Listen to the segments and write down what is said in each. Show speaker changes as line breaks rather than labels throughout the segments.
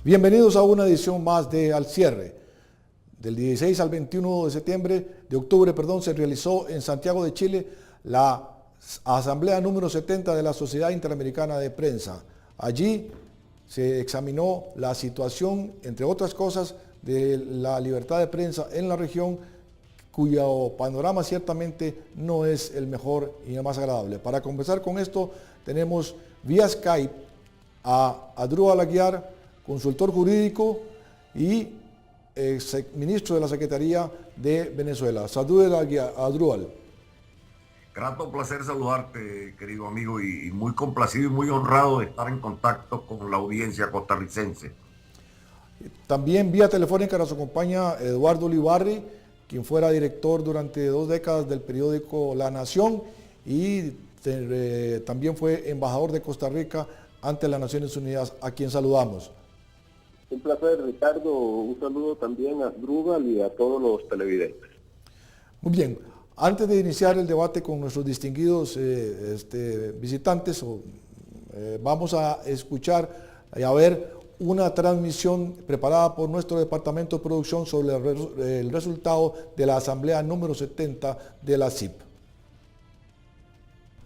Bienvenidos a una edición más de Al Cierre. Del 16 al 21 de octubre, se realizó en Santiago de Chile la Asamblea número 70 de la Sociedad Interamericana de Prensa. Allí se examinó la situación, entre otras cosas, de la libertad de prensa en la región, cuyo panorama ciertamente no es el mejor y el más agradable. Para conversar con esto, tenemos vía Skype a Adrúbal Aguiar, consultor jurídico y ministro de la Secretaría de Venezuela. Saludos, Adrúbal.
Grato placer saludarte, querido amigo, y muy complacido y muy honrado de estar en contacto con la audiencia costarricense.
También vía telefónica nos acompaña Eduardo Ulibarri, quien fuera director durante 2 décadas del periódico La Nación y también fue embajador de Costa Rica ante las Naciones Unidas, a quien saludamos.
Un placer, Ricardo. Un saludo también a Adrúbal y a todos los televidentes.
Muy bien. Antes de iniciar el debate con nuestros distinguidos visitantes, vamos a escuchar y a ver una transmisión preparada por nuestro departamento de producción sobre el resultado de la Asamblea número 70 de la CIP.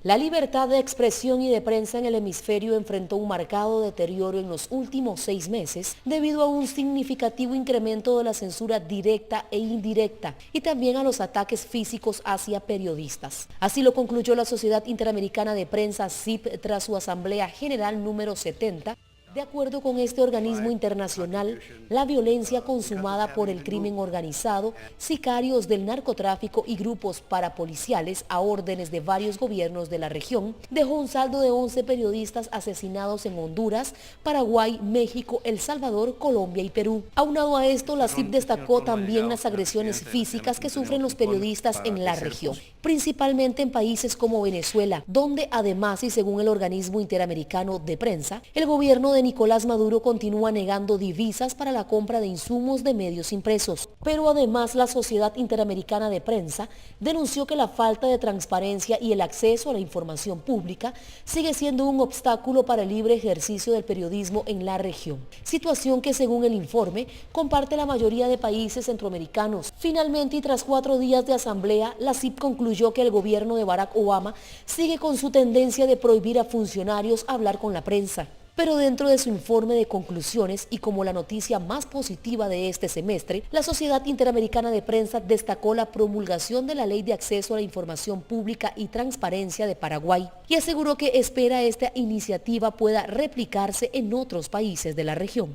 La libertad de expresión y de prensa en el hemisferio enfrentó un marcado deterioro en los últimos 6 meses debido a un significativo incremento de la censura directa e indirecta y también a los ataques físicos hacia periodistas. Así lo concluyó la Sociedad Interamericana de Prensa CIP tras su Asamblea General número 70. De acuerdo con este organismo internacional, la violencia consumada por el crimen organizado, sicarios del narcotráfico y grupos parapoliciales a órdenes de varios gobiernos de la región dejó un saldo de 11 periodistas asesinados en Honduras, Paraguay, México, El Salvador, Colombia y Perú. Aunado a esto, la CIP destacó también las agresiones físicas que sufren los periodistas en la región, principalmente en países como Venezuela, donde además y según el organismo interamericano de prensa, el gobierno de Nicolás Maduro continúa negando divisas para la compra de insumos de medios impresos. Pero además la Sociedad Interamericana de Prensa denunció que la falta de transparencia y el acceso a la información pública sigue siendo un obstáculo para el libre ejercicio del periodismo en la región. Situación que según el informe comparte la mayoría de países centroamericanos. Finalmente y tras 4 días de asamblea, la CIP concluyó que el gobierno de Barack Obama sigue con su tendencia de prohibir a funcionarios hablar con la prensa. Pero dentro de su informe de conclusiones y como la noticia más positiva de este semestre, la Sociedad Interamericana de Prensa destacó la promulgación de la Ley de Acceso a la Información Pública y Transparencia de Paraguay y aseguró que espera esta iniciativa pueda replicarse en otros países de la región.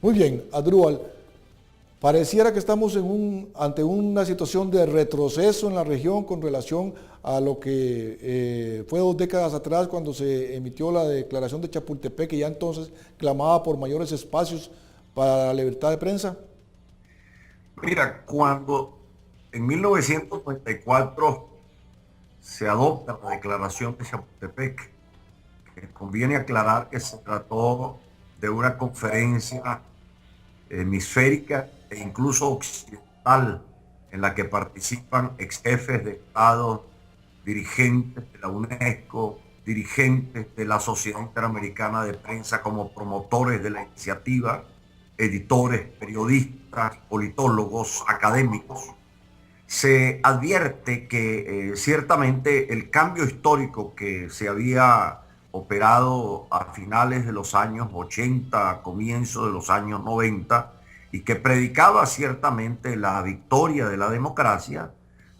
Muy bien, Adrúbal. Pareciera que estamos ante una situación de retroceso en la región con relación a lo que fue 2 décadas atrás cuando se emitió la declaración de Chapultepec, que ya entonces clamaba por mayores espacios para la libertad de prensa.
Mira, cuando en 1994 se adopta la declaración de Chapultepec, que conviene aclarar que se trató de una conferencia hemisférica e incluso occidental en la que participan ex jefes de Estado, dirigentes de la UNESCO, dirigentes de la Sociedad Interamericana de Prensa como promotores de la iniciativa, editores, periodistas, politólogos, académicos. Se advierte que ciertamente el cambio histórico que se había operado a finales de los años 80, a comienzos de los años 90, y que predicaba ciertamente la victoria de la democracia,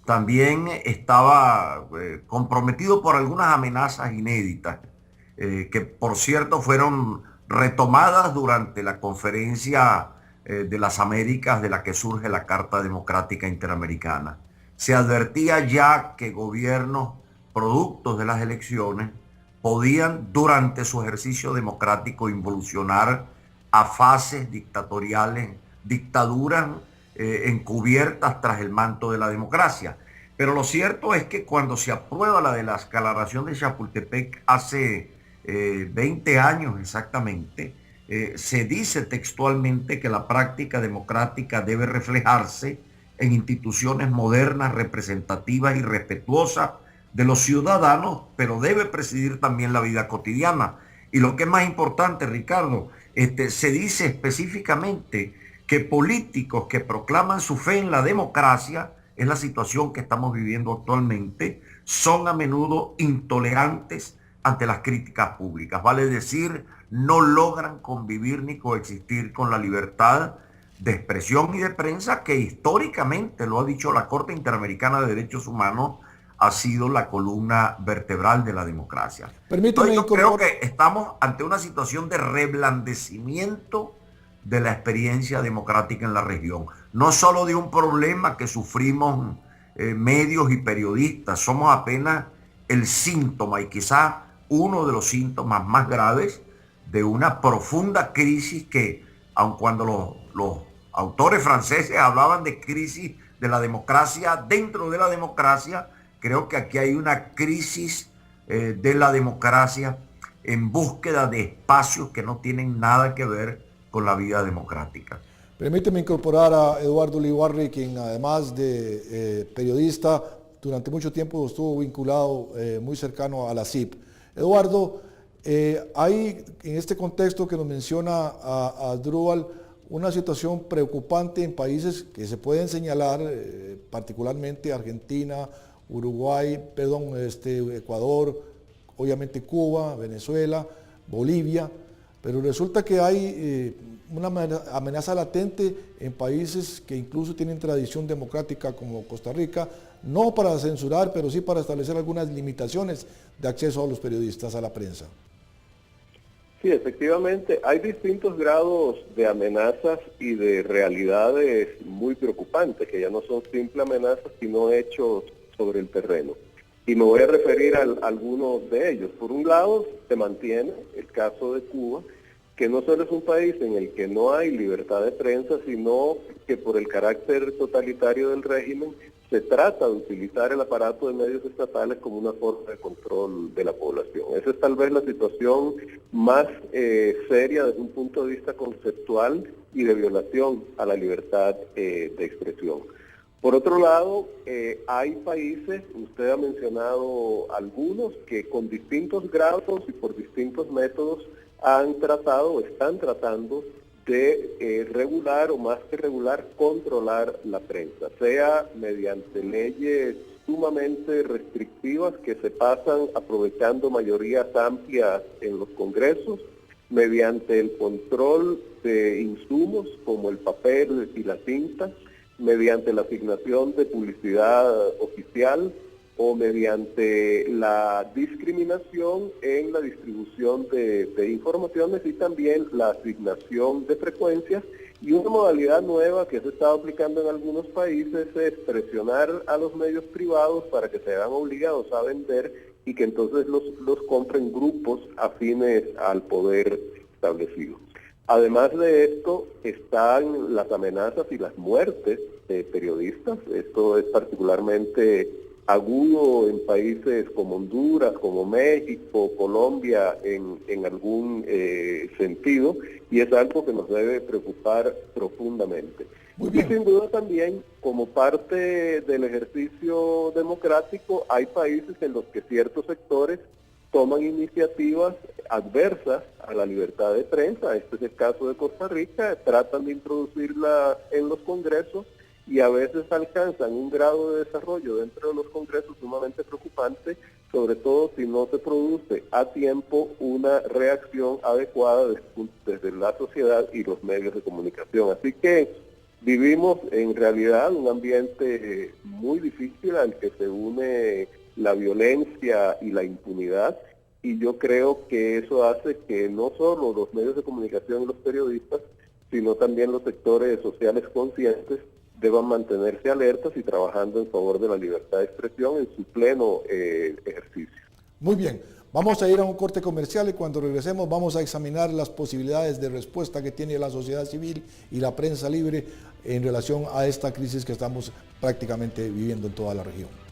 también estaba comprometido por algunas amenazas inéditas, que por cierto fueron retomadas durante la conferencia de las Américas de la que surge la Carta Democrática Interamericana. Se advertía ya que gobiernos productos de las elecciones podían durante su ejercicio democrático involucionar a fases dictatoriales, dictaduras encubiertas tras el manto de la democracia. Pero lo cierto es que cuando se aprueba la declaración de Chapultepec hace 20 años exactamente, se dice textualmente que la práctica democrática debe reflejarse en instituciones modernas, representativas y respetuosas de los ciudadanos, pero debe presidir también la vida cotidiana. Y lo que es más importante, Ricardo, se dice específicamente que políticos que proclaman su fe en la democracia, es la situación que estamos viviendo actualmente, son a menudo intolerantes ante las críticas públicas. Vale decir, no logran convivir ni coexistir con la libertad de expresión y de prensa, que históricamente, lo ha dicho la Corte Interamericana de Derechos Humanos, ha sido la columna vertebral de la democracia.
Permíteme
Yo creo que estamos ante una situación de reblandecimiento de la experiencia democrática en la región. No solo de un problema que sufrimos medios y periodistas, somos apenas el síntoma y quizás uno de los síntomas más graves de una profunda crisis que, aun cuando los autores franceses hablaban de crisis de la democracia dentro de la democracia, creo que aquí hay una crisis de la democracia en búsqueda de espacios que no tienen nada que ver con la vida democrática.
Permíteme incorporar a Eduardo Ulibarri, quien además de periodista, durante mucho tiempo estuvo vinculado muy cercano a la CIP. Eduardo, hay en este contexto que nos menciona a Asdrúbal una situación preocupante en países que se pueden señalar, particularmente Argentina, Uruguay, Ecuador, obviamente Cuba, Venezuela, Bolivia, pero resulta que hay una amenaza latente en países que incluso tienen tradición democrática como Costa Rica, no para censurar, pero sí para establecer algunas limitaciones de acceso a los periodistas, a la prensa.
Sí, efectivamente, hay distintos grados de amenazas y de realidades muy preocupantes, que ya no son simples amenazas, sino hechos sobre el terreno. Y me voy a referir a algunos de ellos. Por un lado, se mantiene el caso de Cuba, que no solo es un país en el que no hay libertad de prensa, sino que por el carácter totalitario del régimen se trata de utilizar el aparato de medios estatales como una forma de control de la población. Esa es tal vez la situación más seria desde un punto de vista conceptual y de violación a la libertad de expresión. Por otro lado, hay países, usted ha mencionado algunos, que con distintos grados y por distintos métodos han tratado o están tratando de regular o más que regular, controlar la prensa, sea mediante leyes sumamente restrictivas que se pasan aprovechando mayorías amplias en los congresos, mediante el control de insumos como el papel y la tinta, mediante la asignación de publicidad oficial o mediante la discriminación en la distribución de informaciones y también la asignación de frecuencias. Y una modalidad nueva que se está aplicando en algunos países es presionar a los medios privados para que se vean obligados a vender y que entonces los compren grupos afines al poder establecido. Además de esto, están las amenazas y las muertes de periodistas. Esto es particularmente agudo en países como Honduras, como México, Colombia, en algún sentido, y es algo que nos debe preocupar profundamente. Y sin duda también, como parte del ejercicio democrático, hay países en los que ciertos sectores toman iniciativas adversas a la libertad de prensa. Este es el caso de Costa Rica, tratan de introducirla en los congresos y a veces alcanzan un grado de desarrollo dentro de los congresos sumamente preocupante, sobre todo si no se produce a tiempo una reacción adecuada desde la sociedad y los medios de comunicación. Así que vivimos en realidad un ambiente muy difícil al que se une la violencia y la impunidad, y yo creo que eso hace que no solo los medios de comunicación y los periodistas, sino también los sectores sociales conscientes deban mantenerse alertas y trabajando en favor de la libertad de expresión en su pleno ejercicio.
Muy bien, vamos a ir a un corte comercial y cuando regresemos vamos a examinar las posibilidades de respuesta que tiene la sociedad civil y la prensa libre en relación a esta crisis que estamos prácticamente viviendo en toda la región.